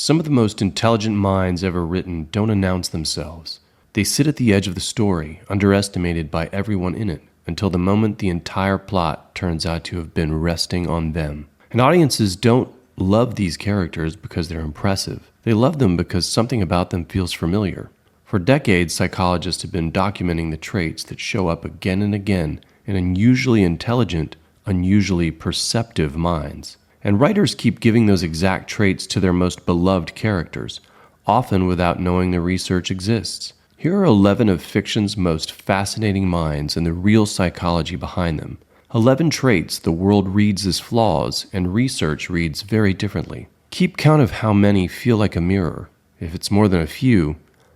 Some of the most intelligent minds ever written don't announce themselves. They sit at the edge of the story, underestimated by everyone in it, until the moment the entire plot turns out to have been resting on them. And audiences don't love these characters because they're impressive. They love them because something about them feels familiar. For decades, psychologists have been documenting the traits that show up again and again in unusually intelligent, unusually perceptive minds. And writers keep giving those exact traits to their most beloved characters, often without knowing the research exists. Here are 11 of fiction's most fascinating minds and the real psychology behind them. 11 traits the world reads as flaws and research reads very differently. Keep count of how many feel like a mirror. If it's more than a few,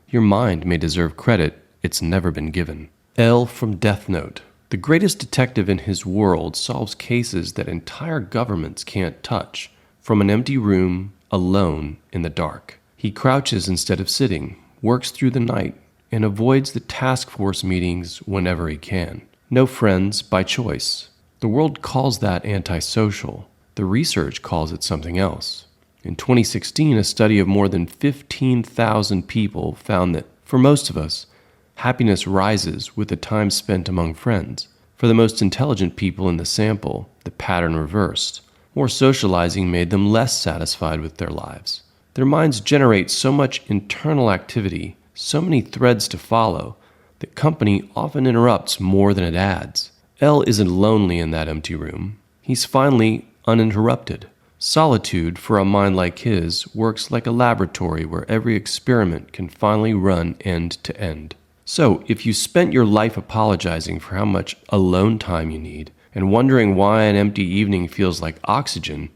your mind may deserve credit it's never been given. L from Death Note. The greatest detective in his world solves cases that entire governments can't touch, from an empty room, alone in the dark. He crouches instead of sitting, works through the night, and avoids the task force meetings whenever he can. No friends by choice. The world calls that antisocial. The research calls it something else. In 2016, a study of more than 15,000 people found that, for most of us, happiness rises with the time spent among friends. For the most intelligent people in the sample, the pattern reversed. More socializing made them less satisfied with their lives. Their minds generate so much internal activity, so many threads to follow, that company often interrupts more than it adds. L isn't lonely in that empty room. He's finally uninterrupted. Solitude, for a mind like his, works like a laboratory where every experiment can finally run end to end. So, if you spent your life apologizing for how much alone time you need, and wondering why an empty evening feels like oxygen,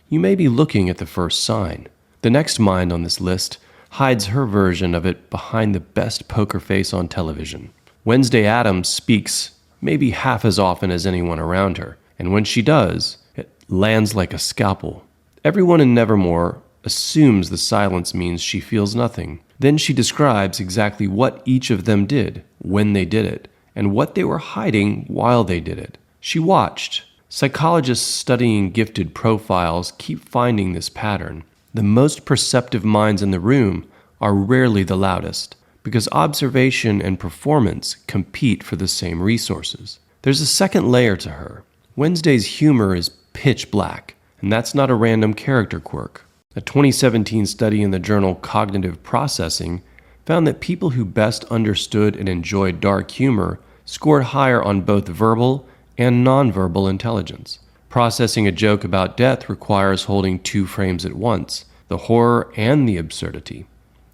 you may be looking at the first sign. The next mind on this list hides her version of it behind the best poker face on television. Wednesday Addams speaks maybe half as often as anyone around her, and when she does, it lands like a scalpel. Everyone in Nevermore assumes the silence means she feels nothing. Then she describes exactly what each of them did, when they did it, and what they were hiding while they did it. She watched. Psychologists studying gifted profiles keep finding this pattern. The most perceptive minds in the room are rarely the loudest, because observation and performance compete for the same resources. There's a second layer to her. Wednesday's humor is pitch black, and that's not a random character quirk. A 2017 study in the journal Cognitive Processing found that people who best understood and enjoyed dark humor scored higher on both verbal and nonverbal intelligence. Processing a joke about death requires holding two frames at once, the horror and the absurdity,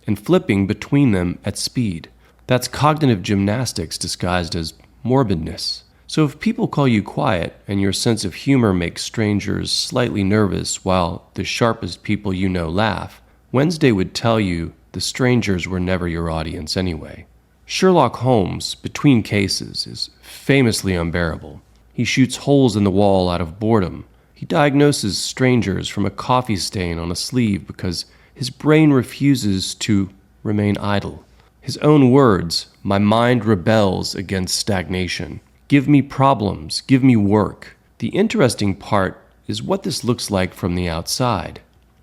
and flipping between them at speed. That's cognitive gymnastics disguised as morbidness. So if people call you quiet and your sense of humor makes strangers slightly nervous while the sharpest people you know laugh, Wednesday would tell you the strangers were never your audience anyway. Sherlock Holmes, between cases, is famously unbearable. He shoots holes in the wall out of boredom. He diagnoses strangers from a coffee stain on a sleeve because his brain refuses to remain idle. His own words, "My mind rebels against stagnation. Give me problems, give me work." The interesting part is what this looks like from the outside.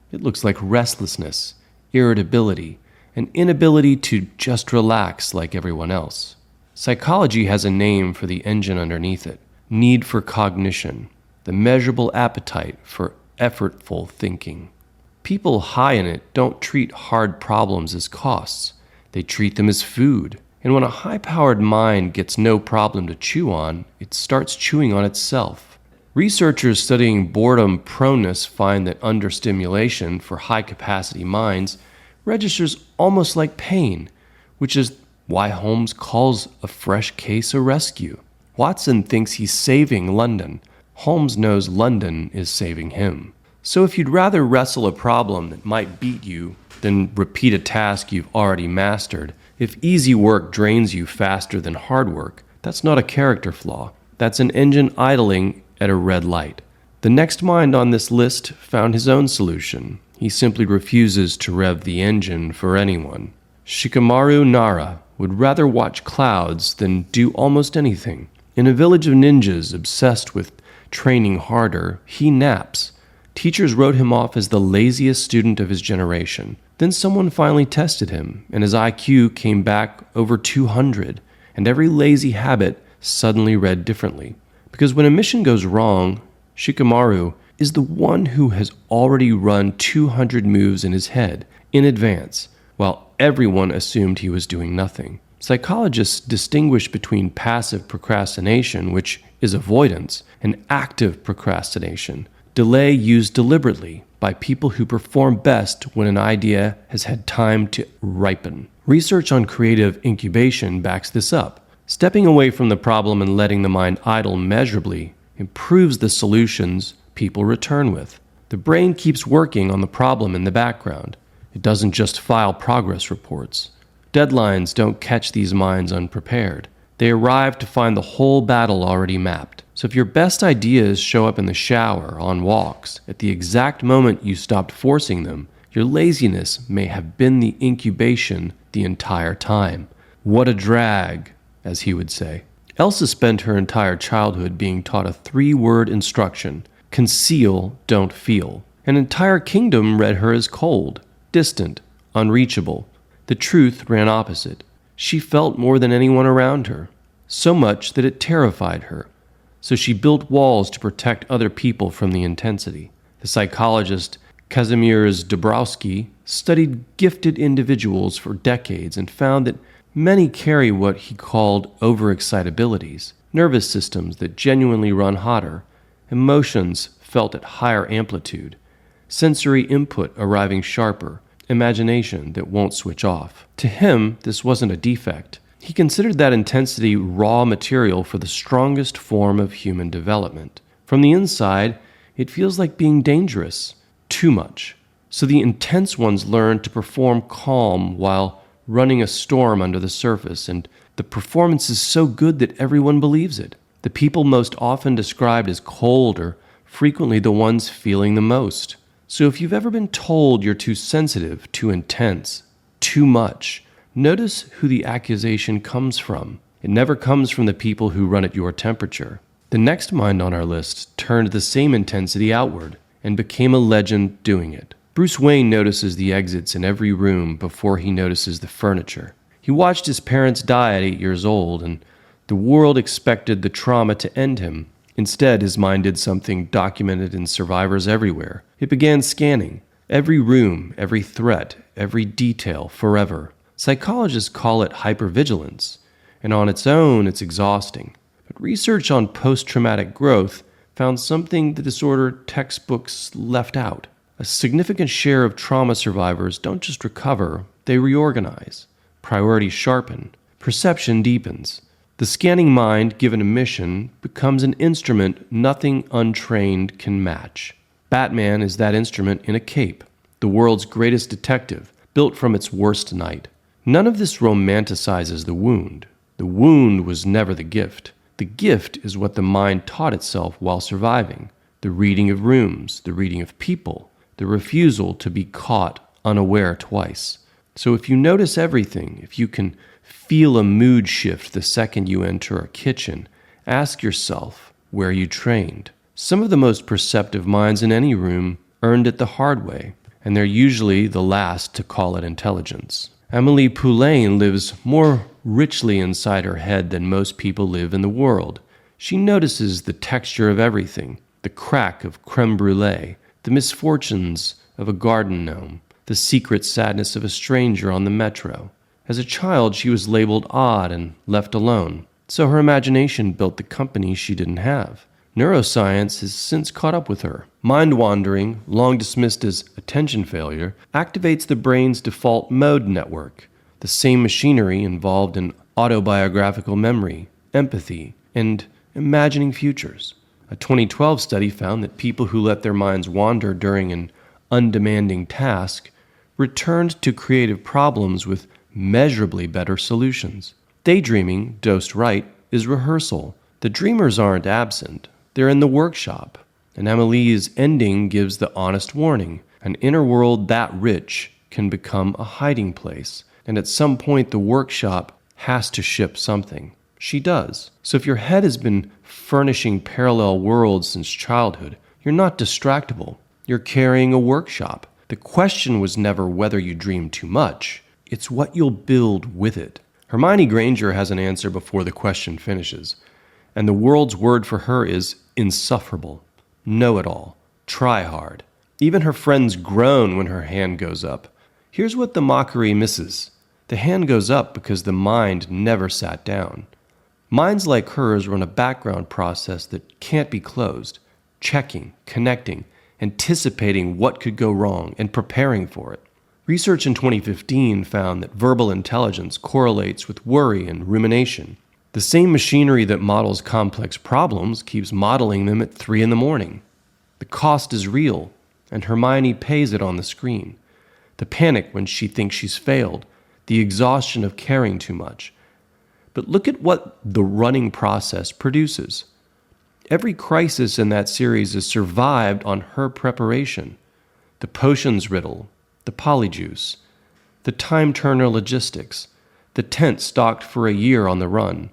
It looks like restlessness, irritability, an inability to just relax like everyone else. Psychology has a name for the engine underneath it: need for cognition, the measurable appetite for effortful thinking. People high in it don't treat hard problems as costs. They treat them as food. And when a high-powered mind gets no problem to chew on, it starts chewing on itself. Researchers studying boredom proneness find that understimulation for high-capacity minds registers almost like pain, which is why Holmes calls a fresh case a rescue. Watson thinks he's saving London. Holmes knows London is saving him. So if you'd rather wrestle a problem that might beat you than repeat a task you've already mastered, if easy work drains you faster than hard work, that's not a character flaw. That's an engine idling at a red light. The next mind on this list found his own solution. He simply refuses to rev the engine for anyone. Shikamaru Nara would rather watch clouds than do almost anything. In a village of ninjas obsessed with training harder, he naps, Teachers wrote him off as the laziest student of his generation. Then someone finally tested him, and his IQ came back over 200, and every lazy habit suddenly read differently. Because when a mission goes wrong, Shikamaru is the one who has already run 200 moves in his head in advance, while everyone assumed he was doing nothing. Psychologists distinguish between passive procrastination, which is avoidance, and active procrastination, delay used deliberately by people who perform best when an idea has had time to ripen. Research on creative incubation backs this up. Stepping away from the problem and letting the mind idle measurably improves the solutions people return with. The brain keeps working on the problem in the background. It doesn't just file progress reports. Deadlines don't catch these minds unprepared. They arrive to find the whole battle already mapped. So if your best ideas show up in the shower, on walks, at the exact moment you stopped forcing them, your laziness may have been the incubation the entire time. What a drag, as he would say. Elsa spent her entire childhood being taught a 3-word instruction: conceal, don't feel. An entire kingdom read her as cold, distant, unreachable. The truth ran opposite. She felt more than anyone around her, so much that it terrified her. So she built walls to protect other people from the intensity. The psychologist Kazimierz Dabrowski studied gifted individuals for decades and found that many carry what he called overexcitabilities, nervous systems that genuinely run hotter, emotions felt at higher amplitude, sensory input arriving sharper, imagination that won't switch off. To him, this wasn't a defect. He considered that intensity raw material for the strongest form of human development. From the inside, it feels like being dangerous, too much. So the intense ones learn to perform calm while running a storm under the surface, and the performance is so good that everyone believes it. The people most often described as cold are frequently the ones feeling the most. So if you've ever been told you're too sensitive, too intense, too much, notice who the accusation comes from. It never comes from the people who run at your temperature. The next mind on our list turned the same intensity outward and became a legend doing it. Bruce Wayne notices the exits in every room before he notices the furniture. He watched his parents die at 8 years old, and the world expected the trauma to end him. Instead, his mind did something documented in survivors everywhere. It began scanning every room, every threat, every detail forever. Psychologists call it hypervigilance, and on its own, it's exhausting. But research on post-traumatic growth found something the disorder textbooks left out. A significant share of trauma survivors don't just recover, they reorganize. Priorities sharpen. Perception deepens. The scanning mind, given a mission, becomes an instrument nothing untrained can match. Batman is that instrument in a cape, the world's greatest detective, built from its worst night. None of this romanticizes the wound. The wound was never the gift. The gift is what the mind taught itself while surviving. The reading of rooms, the reading of people, the refusal to be caught unaware twice. So if you notice everything, if you can feel a mood shift the second you enter a kitchen, ask yourself where you trained. Some of the most perceptive minds in any room earned it the hard way, and they're usually the last to call it intelligence. Amélie Poulain lives more richly inside her head than most people live in the world. She notices the texture of everything, the crack of creme brulee, the misfortunes of a garden gnome, the secret sadness of a stranger on the metro. As a child, she was labeled odd and left alone, so her imagination built the company she didn't have. Neuroscience has since caught up with her. Mind-wandering, long dismissed as attention failure, activates the brain's default mode network, the same machinery involved in autobiographical memory, empathy, and imagining futures. A 2012 study found that people who let their minds wander during an undemanding task returned to creative problems with measurably better solutions. Daydreaming, dosed right, is rehearsal. The dreamers aren't absent. They're in the workshop. And Amélie's ending gives the honest warning. An inner world that rich can become a hiding place. And at some point, the workshop has to ship something. She does. So if your head has been furnishing parallel worlds since childhood, you're not distractible. You're carrying a workshop. The question was never whether you dream too much. It's what you'll build with it. Hermione Granger has an answer before the question finishes, and the world's word for her is insufferable, know-it-all, try hard. Even her friends groan when her hand goes up. Here's what the mockery misses. The hand goes up because the mind never sat down. Minds like hers run a background process that can't be closed, checking, connecting, anticipating what could go wrong, and preparing for it. Research in 2015 found that verbal intelligence correlates with worry and rumination. The same machinery that models complex problems keeps modeling them at 3 in the morning. The cost is real, and Hermione pays it on the screen. The panic when she thinks she's failed, the exhaustion of caring too much. But look at what the running process produces. Every crisis in that series is survived on her preparation. The potions riddle, the polyjuice, the time-turner logistics, the tent stocked for a year on the run.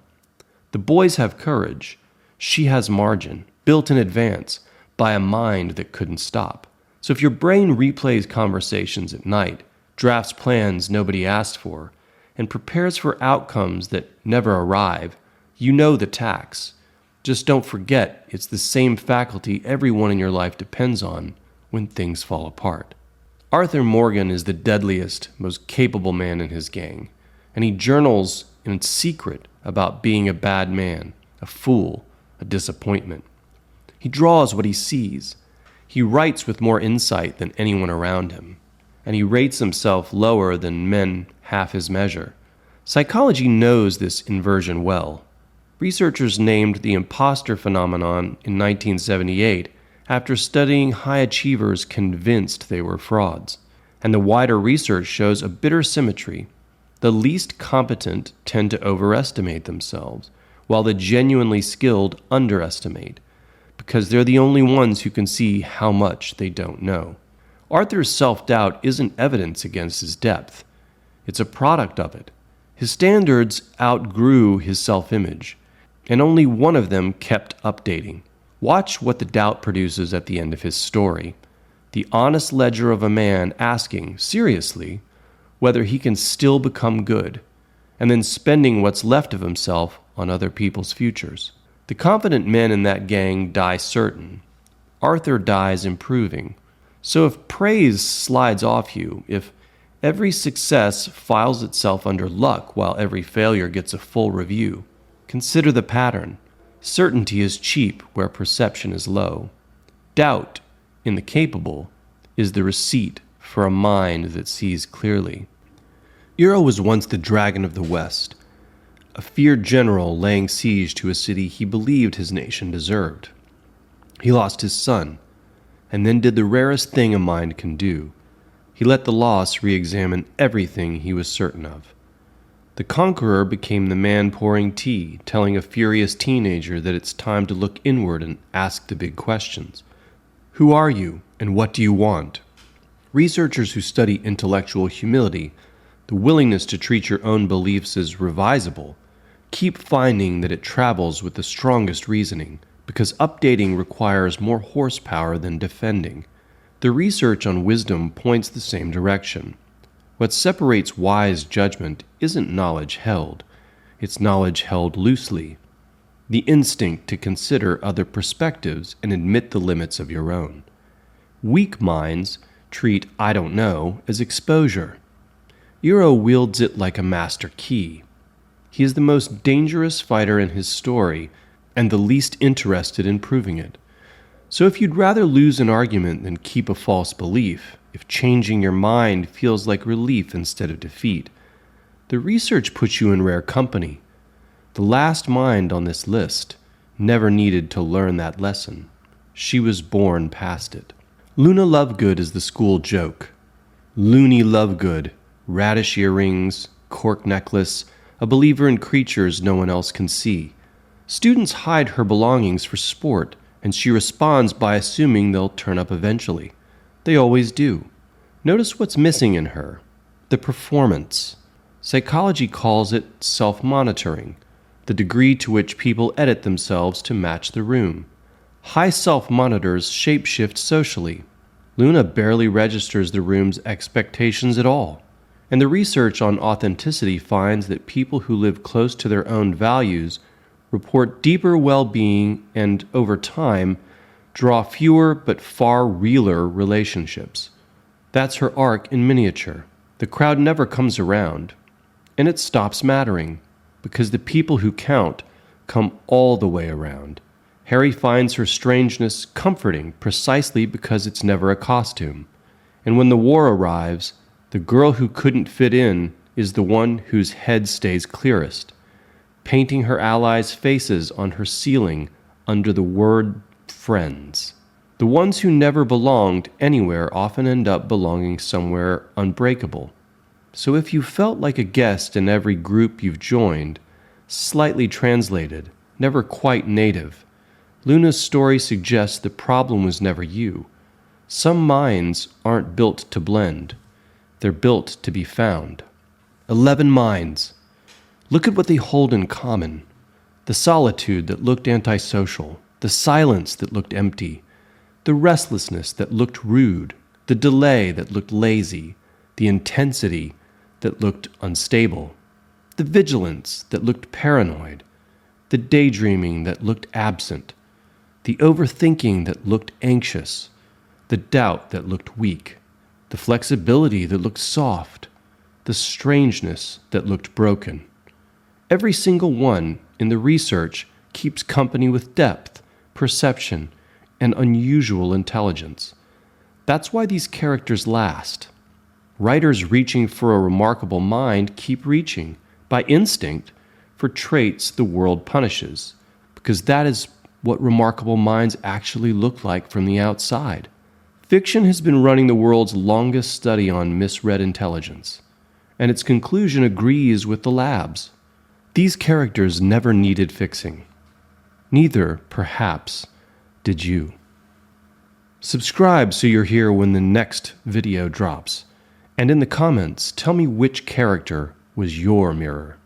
The boys have courage. She has margin, built in advance, by a mind that couldn't stop. So if your brain replays conversations at night, drafts plans nobody asked for, and prepares for outcomes that never arrive, you know the tax. Just don't forget it's the same faculty everyone in your life depends on when things fall apart. Arthur Morgan is the deadliest, most capable man in his gang, and he journals in secret about being a bad man, a fool, a disappointment. He draws what he sees. He writes with more insight than anyone around him, and he rates himself lower than men half his measure. Psychology knows this inversion well. Researchers named the imposter phenomenon in 1978 after studying high achievers convinced they were frauds. And the wider research shows a bitter symmetry. The least competent tend to overestimate themselves, while the genuinely skilled underestimate, because they're the only ones who can see how much they don't know. Arthur's self-doubt isn't evidence against his depth. It's a product of it. His standards outgrew his self-image, and only one of them kept updating. Watch what the doubt produces at the end of his story. The honest ledger of a man asking, seriously, whether he can still become good, and then spending what's left of himself on other people's futures. The confident men in that gang die certain. Arthur dies improving. So if praise slides off you, if every success files itself under luck while every failure gets a full review, consider the pattern. Certainty is cheap where perception is low. Doubt, in the capable, is the receipt for a mind that sees clearly. Iroh was once the dragon of the West, a feared general laying siege to a city he believed his nation deserved. He lost his son, and then did the rarest thing a mind can do. He let the loss re-examine everything he was certain of. The conqueror became the man pouring tea, telling a furious teenager that it's time to look inward and ask the big questions. Who are you, and what do you want? Researchers who study intellectual humility, the willingness to treat your own beliefs as revisable, keep finding that it travels with the strongest reasoning, because updating requires more horsepower than defending. The research on wisdom points the same direction. What separates wise judgment isn't knowledge held, it's knowledge held loosely. The instinct to consider other perspectives and admit the limits of your own. Weak minds treat "I don't know" as exposure. Iroh wields it like a master key. He is the most dangerous fighter in his story and the least interested in proving it. So if you'd rather lose an argument than keep a false belief, if changing your mind feels like relief instead of defeat, the research puts you in rare company. The last mind on this list never needed to learn that lesson. She was born past it. Luna Lovegood is the school joke. Loony Lovegood, radish earrings, cork necklace, a believer in creatures no one else can see. Students hide her belongings for sport, and she responds by assuming they'll turn up eventually. They always do. Notice what's missing in her. The performance. Psychology calls it self-monitoring, the degree to which people edit themselves to match the room. High self-monitors shapeshift socially. Luna barely registers the room's expectations at all. And the research on authenticity finds that people who live close to their own values report deeper well-being and, over time, draw fewer but far realer relationships. That's her arc in miniature. The crowd never comes around, and it stops mattering, because the people who count come all the way around. Harry finds her strangeness comforting precisely because it's never a costume. And when the war arrives, the girl who couldn't fit in is the one whose head stays clearest, painting her allies' faces on her ceiling under the word friends. The ones who never belonged anywhere often end up belonging somewhere unbreakable. So if you felt like a guest in every group you've joined, slightly translated, never quite native, Luna's story suggests the problem was never you. Some minds aren't built to blend. They're built to be found. 11 minds. Look at what they hold in common. The solitude that looked antisocial, the silence that looked empty, the restlessness that looked rude, the delay that looked lazy, the intensity that looked unstable, the vigilance that looked paranoid, the daydreaming that looked absent, the overthinking that looked anxious, the doubt that looked weak, the flexibility that looked soft, the strangeness that looked broken. Every single one in the research keeps company with depth, perception, and unusual intelligence. That's why these characters last. Writers reaching for a remarkable mind keep reaching, by instinct, for traits the world punishes, because that is what remarkable minds actually look like from the outside. Fiction has been running the world's longest study on misread intelligence, and its conclusion agrees with the labs. These characters never needed fixing. Neither, perhaps, did you. Subscribe so you're here when the next video drops, and in the comments, tell me which character was your mirror.